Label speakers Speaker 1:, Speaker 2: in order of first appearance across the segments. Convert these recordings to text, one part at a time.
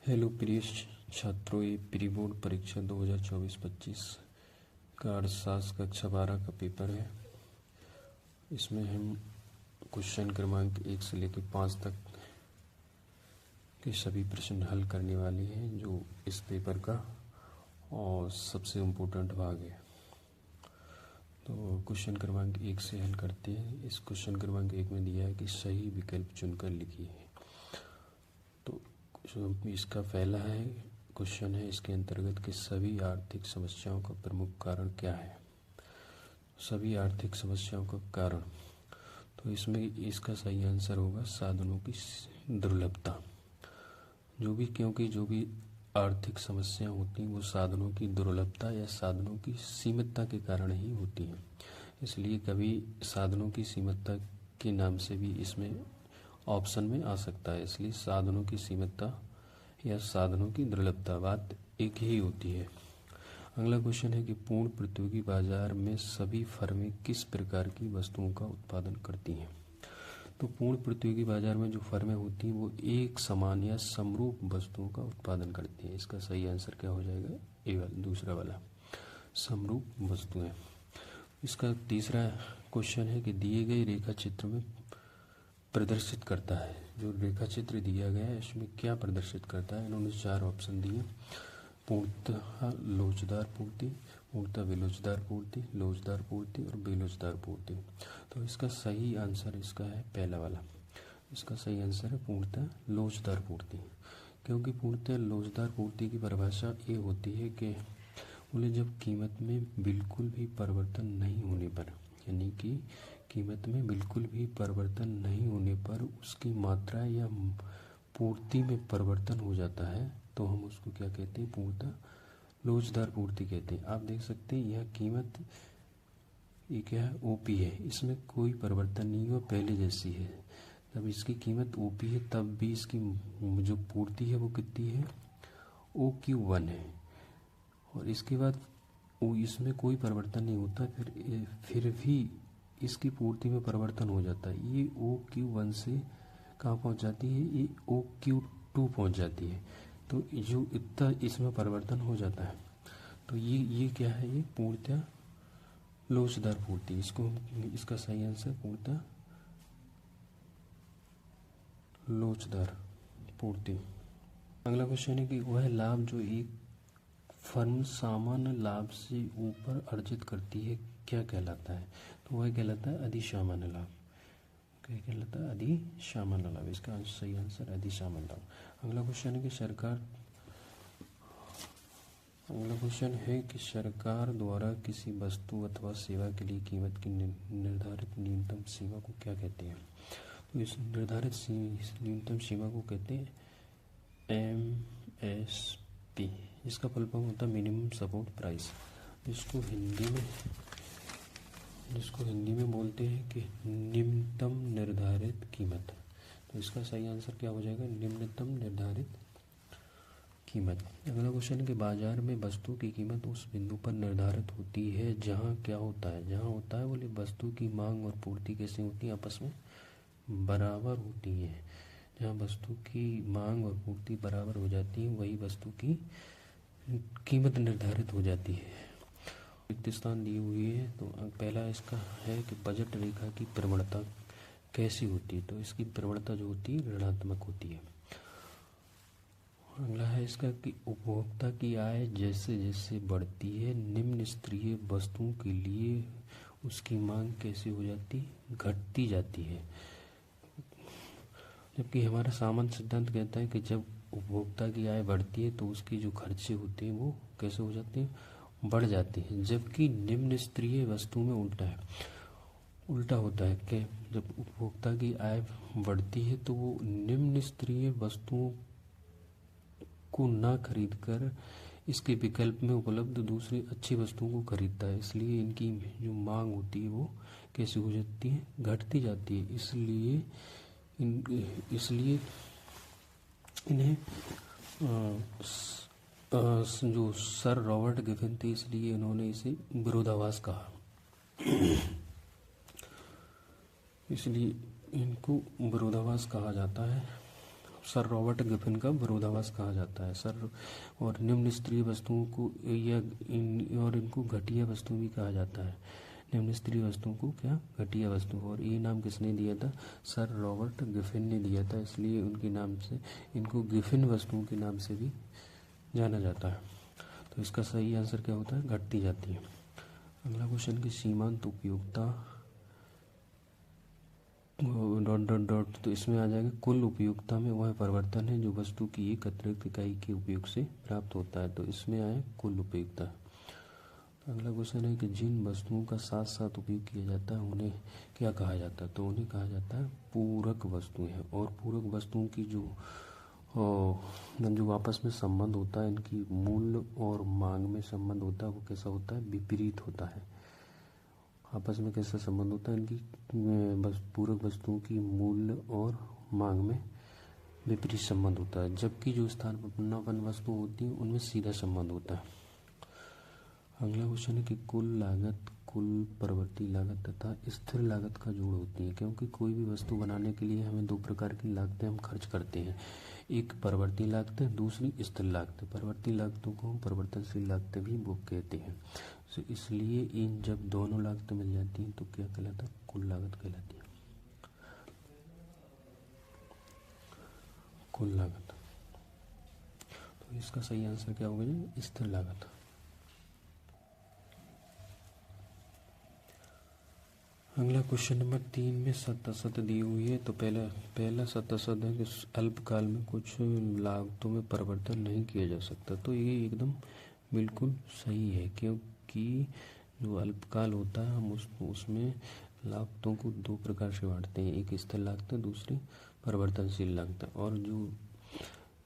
Speaker 1: Hello प्रिय छात्रों, ये प्री बोर्ड परीक्षा 2024-25 का अर्थशास्त्र कक्षा 12 का पेपर है। इसमें हम क्वेश्चन क्रमांक 1 से लेकर 5 तक के सभी प्रश्न हल करने वाले हैं, जो इस पेपर का और सबसे इम्पोर्टेंट भाग है। तो क्वेश्चन क्रमांक 1 से हल करते हैं। इस क्वेश्चन क्रमांक 1 में दिया है कि सही विकल्प चुनकर लिखिए। तो इसका पहला है क्वेश्चन है, इसके अंतर्गत कि सभी आर्थिक समस्याओं का प्रमुख कारण क्या है। सभी आर्थिक समस्याओं का कारण, तो इसमें इसका सही आंसर होगा साधनों की दुर्लभता। क्योंकि जो भी आर्थिक समस्याएं होती हैं वो साधनों की दुर्लभता या साधनों की सीमितता के कारण ही होती हैं। इसलिए कभी साधनों की सीमितता के नाम से भी इसमें ऑप्शन में आ सकता है। इसलिए साधनों की सीमितता या साधनों की दुर्लभता बात एक ही होती है। अगला क्वेश्चन है कि पूर्ण प्रतियोगी बाजार में सभी फर्में किस प्रकार की वस्तुओं का उत्पादन करती हैं। तो पूर्ण प्रतियोगी बाजार में जो फर्में होती हैं वो एक समान या समरूप वस्तुओं का उत्पादन करती हैं। इसका सही आंसर क्या हो जाएगा? ए वाला, दूसरा वाला, समरूप वस्तुएं। इसका तीसरा क्वेश्चन है कि दिए गए रेखा चित्र में प्रदर्शित करता है। जो रेखा चित्र दिया गया है इसमें क्या प्रदर्शित करता है? इन्होंने 4 ऑप्शन दिए: पूर्णतः लोचदार पूर्ति, पूर्णतः बेलोचदार पूर्ति, लोचदार पूर्ति और बेलोचदार पूर्ति। तो इसका सही आंसर इसका है पहला वाला। इसका सही आंसर है पूर्णतः लोचदार पूर्ति। क्योंकि पूर्णतः लोचदार पूर्ति की परिभाषा ये होती है कि बोले जब कीमत में बिल्कुल भी परिवर्तन नहीं होने पर, यानी कि कीमत में बिल्कुल भी परिवर्तन नहीं होने पर उसकी मात्रा या पूर्ति में परिवर्तन हो जाता है, तो हम उसको क्या कहते हैं? पूर्णतः लोचदार पूर्ति कहते हैं। आप देख सकते हैं यह कीमत, ये क्या है? ओपी है, इसमें कोई परिवर्तन नहीं हुआ, पहले जैसी है। जब इसकी कीमत ओपी है तब भी इसकी जो पूर्ति है वो कितनी है? OQ1 है। और इसके बाद इसमें कोई परिवर्तन नहीं होता, फिर भी इसकी पूर्ति में परिवर्तन हो जाता है। ये OQ1 से कहाँ पहुँच जाती है? ये OQ2 पहुँच जाती है। तो जो इतना इसमें परिवर्तन हो जाता है, तो ये क्या है? ये पूर्णतः लोचदार पूर्ति। इसका सही आंसर पूर्णतः लोचदार पूर्ति। अगला क्वेश्चन है कि वह लाभ जो एक फर्म सामान्य लाभ से ऊपर अर्जित करती है क्या कहलाता है? तो वह कहलाता है अधिसामान्य लाभ। क्या कहलाता है? अधिसामान्य लाभ। इसका सही आंसर अधिसामान्य लाभ। अगला क्वेश्चन है कि सरकार द्वारा किसी वस्तु अथवा सेवा के लिए कीमत की निर्धारित न्यूनतम सीमा को क्या कहते हैं? तो इस निर्धारित न्यूनतम सीमा को कहते हैं MSP। इसका फुल फॉर्म होता है मिनिमम सपोर्ट प्राइस। जिसको हिंदी में बोलते हैं कि निम्नतम निर्धारित कीमत। तो इसका सही आंसर क्या हो जाएगा? निम्नतम निर्धारित कीमत। अगला क्वेश्चन है कि बाजार में वस्तु की कीमत उस बिंदु पर निर्धारित होती है जहां क्या होता है? जहां होता है बोले वस्तु की मांग और पूर्ति कैसी होती है? आपस में बराबर होती है। जहाँ वस्तु की मांग और पूर्ति बराबर हो जाती है वही वस्तु की कीमत निर्धारित हो जाती है। रिक्त स्थान दी हुई है, तो पहला इसका है कि बजट रेखा की प्रवणता कैसी होती है? तो इसकी प्रवणता जो होती है ऋणात्मक होती है। अगला है इसका कि उपभोक्ता की आय जैसे जैसे बढ़ती है निम्न स्तरीय वस्तुओं के लिए उसकी मांग कैसी हो जाती? घटती जाती है। जबकि हमारा सामान्य सिद्धांत कहता है कि जब उपभोक्ता की आय बढ़ती है तो उसकी जो खर्चे होते हैं वो कैसे हो जाते हैं? बढ़ जाती हैं। जबकि निम्न स्तरीय वस्तु में उल्टा होता है कि जब उपभोक्ता की आय बढ़ती है तो वो निम्न स्तरीय वस्तुओं को ना खरीद कर इसके विकल्प में उपलब्ध दूसरी अच्छी वस्तुओं को खरीदता है। इसलिए इनकी जो मांग होती है वो कैसे हो जाती है? घटती जाती है। इसलिए इन्हें जो सर रॉबर्ट गिफिन थे, इसलिए इन्होंने इसे विरोधाभास कहा। इसलिए इनको विरोधाभास कहा जाता है। सर रॉबर्ट गिफिन का विरोधाभास कहा जाता है। सर और निम्न स्तरीय वस्तुओं को और इनको घटिया वस्तु भी कहा जाता है। निम्न स्तरीय वस्तुओं को क्या, घटिया वस्तु। और ये नाम किसने दिया था, सर रॉबर्ट गिफिन ने दिया था, इसलिए उनके नाम से इनको गिफिन वस्तुओं के नाम से भी जाना जाता है। तो इसका सही आंसर क्या होता है, घटती जाती है। अगला क्वेश्चन की सीमांत उपयोगिता डॉट डॉट डॉट, तो इसमें आ जाएगा कुल उपयोगिता में वह परिवर्तन है जो वस्तु की एक अतिरिक्त इकाई के उपयोग से प्राप्त होता है। तो इसमें आए कुल उपयोगिता। अगला क्वेश्चन है कि जिन वस्तुओं का साथ साथ उपयोग किया जाता है उन्हें क्या कहा जाता है। तो उन्हें कहा जाता है पूरक वस्तुएं। और पूरक वस्तुओं की जो आपस में संबंध होता है, इनकी मूल्य और मांग में संबंध होता है, वो कैसा होता है, विपरीत होता है। आपस में कैसा संबंध होता है, इनकी पूरक वस्तुओं की मूल्य और मांग में विपरीत संबंध होता है, जबकि जो स्थानापन्न वस्तु होती है उनमें सीधा संबंध होता है। अगला क्वेश्चन है कि कुल लागत कुल परिवर्ती लागत तथा स्थिर लागत का जोड़ होती है। क्योंकि कोई भी वस्तु बनाने के लिए हमें दो प्रकार की लागतें हम खर्च करते हैं, एक परिवर्ती लागत है, दूसरी स्थिर लागत। परिवर्ती लागतों को हम परिवर्तनशील लागतें भी वो कहते हैं। तो इसलिए इन जब दोनों लागतें मिल जाती हैं तो क्या कहलाता है, कुल लागत कहलाती है, कुल लागत। तो इसका सही आंसर क्या होगा जी, स्थिर लागत। अगला क्वेश्चन नंबर 3 में सत्तासद दी हुई है। तो पहला सत्तासद है कि अल्पकाल में कुछ लागतों में परिवर्तन नहीं किया जा सकता। तो ये एकदम बिल्कुल सही है, क्योंकि जो अल्पकाल होता है हम उसमें लागतों को दो प्रकार से बांटते हैं, एक स्थिर लागत है, दूसरी परिवर्तनशील लागत। और जो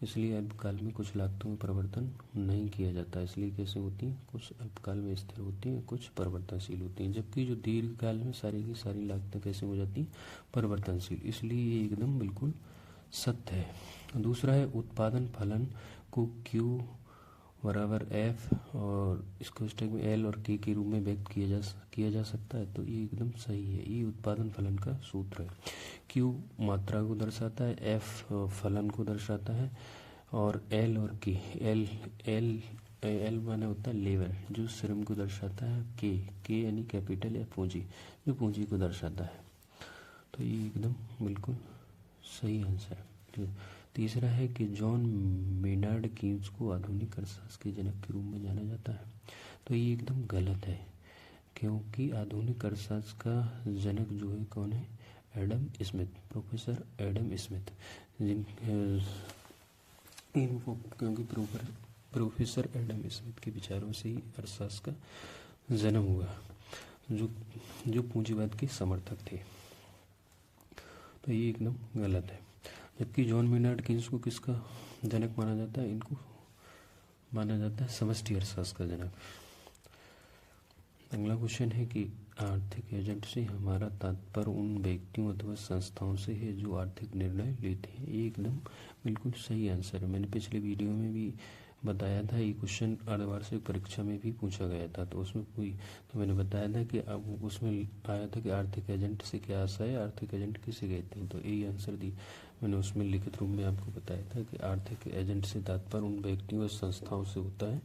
Speaker 1: इसलिए अल्पकाल में कुछ लागतों में परिवर्तन नहीं किया जाता, इसलिए कैसे होती हैं, कुछ अल्पकाल में स्थिर होती हैं, कुछ परिवर्तनशील होती हैं, जबकि जो दीर्घकाल में सारी की सारी लागतें कैसे हो जाती हैं, परिवर्तनशील। इसलिए ये एकदम बिल्कुल सत्य है। दूसरा है उत्पादन फलन को Q बराबर F और इसको स्टेक में L और K के रूप में व्यक्त किया जा सकता है। तो ये एकदम सही है, ये उत्पादन फलन का सूत्र है। Q मात्रा को दर्शाता है, F फलन को दर्शाता है, और L और K, L माने होता है लेबर जो श्रम को दर्शाता है, K यानी कैपिटल या पूंजी जो पूंजी को दर्शाता है। तो ये एकदम बिल्कुल सही आंसर है। तीसरा है कि जॉन मेनार्ड कीन्स को आधुनिक अर्थशास्त्र के जनक के रूप में जाना जाता है। तो ये एकदम गलत है, क्योंकि आधुनिक अर्थशास्त्र का जनक जो है कौन है, Adam Smith, professor Adam Smith, क्योंकि प्रोफेसर एडम स्मिथ के विचारों से ही अर्थशास्त्र का जन्म हुआ, जो पूंजीवाद के समर्थक थे। तो ये एकदम गलत है। जबकि जॉन मेनार्ड कीन्स को किसका जनक माना जाता है, इनको माना जाता है समष्टि अर्थशास्त्र का जनक। अगला क्वेश्चन है कि आर्थिक एजेंट से हमारा तात्पर्य उन व्यक्तियों अथवा संस्थाओं से है जो आर्थिक निर्णय लेते हैं। ये एकदम बिल्कुल सही आंसर है। मैंने पिछले वीडियो में भी बताया था, ये क्वेश्चन अर्धवार्षिक परीक्षा में भी पूछा गया था। तो मैंने बताया था कि अब उसमें आया था कि आर्थिक एजेंट से क्या आशय है, आर्थिक एजेंट किसे कहते हैं। तो यही आंसर दी मैंने उसमें लिखित रूप में आपको बताया था कि आर्थिक एजेंट से तात्पर्य उन व्यक्तियों और संस्थाओं से होता है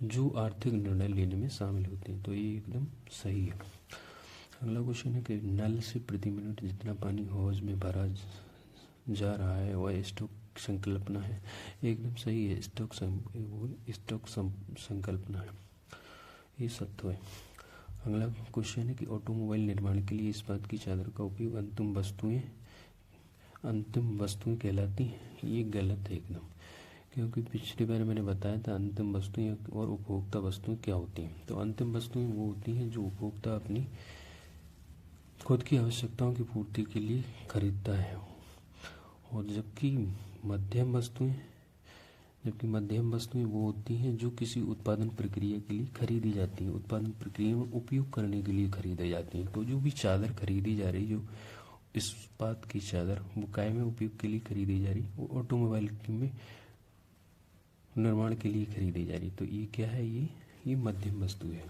Speaker 1: जो आर्थिक निर्णय लेने में शामिल होते हैं। तो ये एकदम सही है। अगला क्वेश्चन है कि नल से प्रति मिनट जितना पानी हौज में भरा जा रहा है वह स्टॉक संकल्पना है। एकदम सही है, स्टॉक संकल्पना है, ये सत्य है। अगला क्वेश्चन है कि ऑटोमोबाइल निर्माण के लिए इस्पात की चादर का उपयोग अंतिम वस्तुएं कहलाती हैं। ये गलत है एकदम, क्योंकि पिछली बार मैंने बताया था अंतिम वस्तुएं और उपभोक्ता वस्तुएं क्या होती हैं। तो अंतिम वस्तुएं वो होती हैं जो उपभोक्ता अपनी खुद की आवश्यकताओं की पूर्ति के लिए खरीदता है, और जबकि मध्यम वस्तुएं वो होती हैं जो किसी उत्पादन प्रक्रिया के लिए खरीदी जाती हैं, उत्पादन प्रक्रिया में उपयोग करने के लिए खरीदी जाती हैं। तो जो भी चादर खरीदी जा रही, जो इस्पात की चादर वो काय में उपयोग के लिए खरीदी जा रही, वो ऑटोमोबाइल में निर्माण के लिए खरीदी जा रही। तो ये क्या है, ये मध्यम वस्तु है।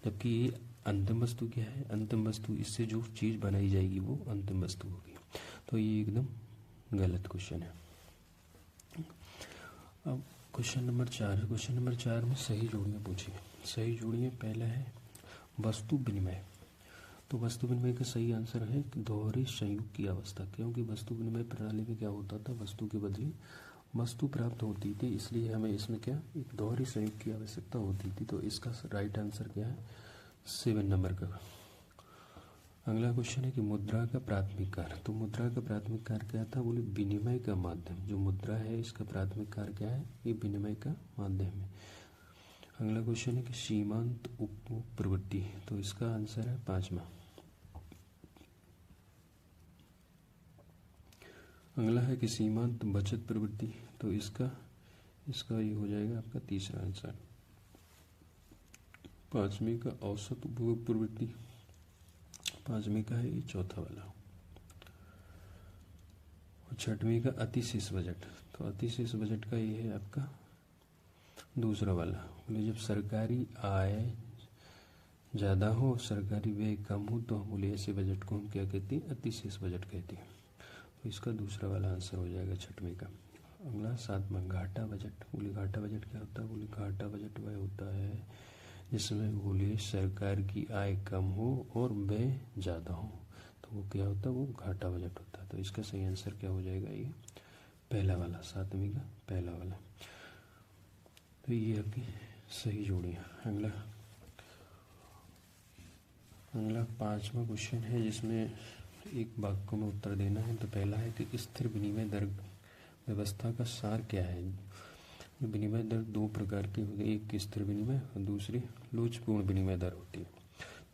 Speaker 1: जबकि ये अंतिम वस्तु क्या है, अंतिम वस्तु इससे जो चीज़ बनाई जाएगी वो अंतिम वस्तु होगी। तो ये एकदम गलत क्वेश्चन है। अब क्वेश्चन नंबर 4, क्वेश्चन नंबर 4 में सही जोड़ियाँ पूछी। सही जोड़ियाँ, पहला है वस्तु विनिमय। तो वस्तु विनिमय का सही आंसर है दोहरे संयोग की अवस्था, क्योंकि वस्तु विनिमय प्रणाली में क्या होता था, वस्तु के बदले वस्तु प्राप्त होती थी, इसलिए हमें इसमें क्या एक दोहरे संयोग की आवश्यकता होती थी। तो इसका राइट आंसर क्या है, 7 नंबर का। अगला क्वेश्चन है कि मुद्रा का प्राथमिक कार्य। तो मुद्रा का प्राथमिक कार्य क्या था, बोले विनिमय का माध्यम। जो मुद्रा है इसका प्राथमिक कार्य क्या है, ये विनिमय का माध्यम है। अगला क्वेश्चन है कि सीमांत उपभोग प्रवृत्ति। तो इसका आंसर है 5वां। अगला है कि सीमांत बचत प्रवृत्ति। तो इसका ये हो जाएगा आपका तीसरा आंसर। 5वें का औसत उपभोग प्रवृत्ति, 5वें का है ये चौथा वाला। और 6वें का अतिशेष बजट। तो अतिशेष बजट का ये है आपका दूसरा वाला। बोले जब सरकारी आय ज़्यादा हो, सरकारी व्यय कम हो, तो हम बोले ऐसे बजट को हम क्या कहते हैं, अतिशेष बजट कहते हैं। तो इसका दूसरा वाला आंसर हो जाएगा 6वें का। अगला 7वां घाटा बजट। बोले घाटा बजट क्या होता है, बोले घाटा बजट वह होता है जिसमें बोले सरकार की आय कम हो और व्यय ज़्यादा हो, तो वो क्या होता है, वो घाटा बजट होता है। तो इसका सही आंसर क्या हो जाएगा, ये पहला वाला, 7वें का पहला वाला। तो ये आपकी सही जोड़ियाँ। अगला 5वां क्वेश्चन है जिसमें एक वाक्य में उत्तर देना है। तो पहला है कि स्थिर विनिमय दर व्यवस्था का सार क्या है। विनिमय दर दो प्रकार की होती है, एक स्थिर विनिमय और दूसरी लोचपूर्ण विनिमय दर होती है।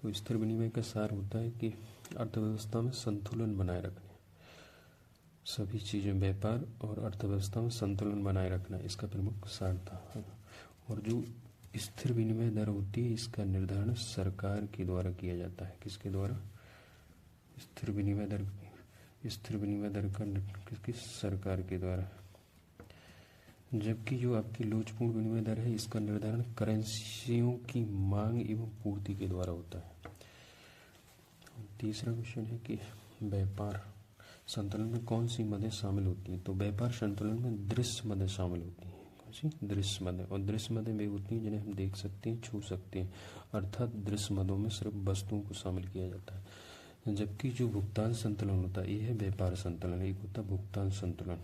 Speaker 1: तो स्थिर विनिमय का सार होता है कि अर्थव्यवस्था में संतुलन बनाए रखने, सभी चीज़ें व्यापार और अर्थव्यवस्था में संतुलन बनाए रखना इसका प्रमुख सार था। और जो स्थिर विनिमय दर होती है इसका निर्धारण सरकार के द्वारा किया जाता है। किसके द्वारा, स्थिर विनिमय दर का किसकी, सरकार के द्वारा। जबकि जो आपकी लोचपूर्ण विनिमय दर है इसका निर्धारण करेंसियों की मांग एवं पूर्ति के द्वारा होता है। तीसरा क्वेश्चन है कि व्यापार संतुलन में कौन सी मदें शामिल होती हैं। तो व्यापार संतुलन में दृश्य मदें शामिल होती हैं। कौन सी, दृश्य मदें। और दृश्य मदें वे होती हैं जिन्हें हम देख सकते हैं, छू सकते हैं, अर्थात दृश्य मदों में सिर्फ वस्तुओं को शामिल किया जाता है। जबकि जो भुगतान संतुलन होता है ये है व्यापार संतुलन, एक होता है भुगतान संतुलन।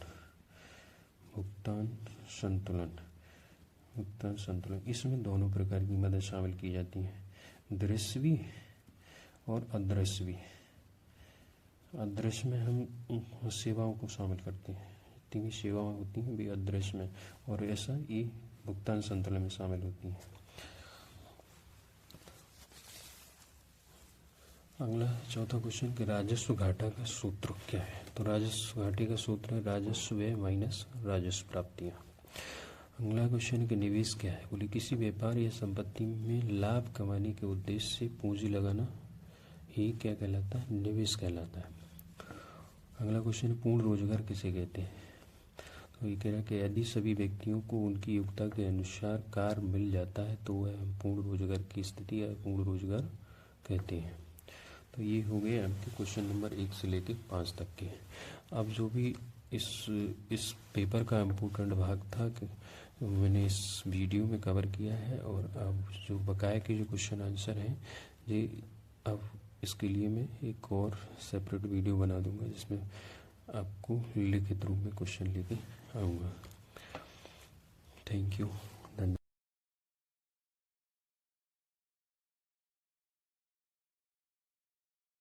Speaker 1: भुगतान संतुलन इसमें दोनों प्रकार की मदद शामिल की जाती हैं, दृश्य भी और अदृश्य भी। अदृश्य में हम सेवाओं को शामिल करते हैं, जितनी भी सेवाएं होती हैं वे अदृश्य में, और ऐसा ये भुगतान संतुलन में शामिल होती हैं। अगला चौथा क्वेश्चन कि राजस्व घाटा का सूत्र क्या है। तो राजस्व घाटे का सूत्र है राजस्व व्यय माइनस राजस्व प्राप्तियाँ। अगला क्वेश्चन है कि निवेश क्या है। बोले किसी व्यापार या संपत्ति में लाभ कमाने के उद्देश्य से पूंजी लगाना ही क्या कहलाता है, निवेश कहलाता है। अगला क्वेश्चन है पूर्ण रोजगार किसे कहते हैं। तो ये कह रहा है कि यदि सभी व्यक्तियों को उनकी योग्यता के अनुसार कार्य मिल जाता है तो वह हम पूर्ण रोजगार की स्थिति या पूर्ण रोजगार कहते हैं। तो ये हो गए आपके क्वेश्चन नंबर 1 से लेकर 5 तक के। अब जो भी इस पेपर का इम्पोर्टेंट भाग था कि मैंने इस वीडियो में कवर किया है, और अब जो बकाया के जो क्वेश्चन आंसर हैं ये अब इसके लिए मैं एक और सेपरेट वीडियो बना दूंगा जिसमें आपको लिखित रूप में क्वेश्चन लेके आऊँगा। Thank you.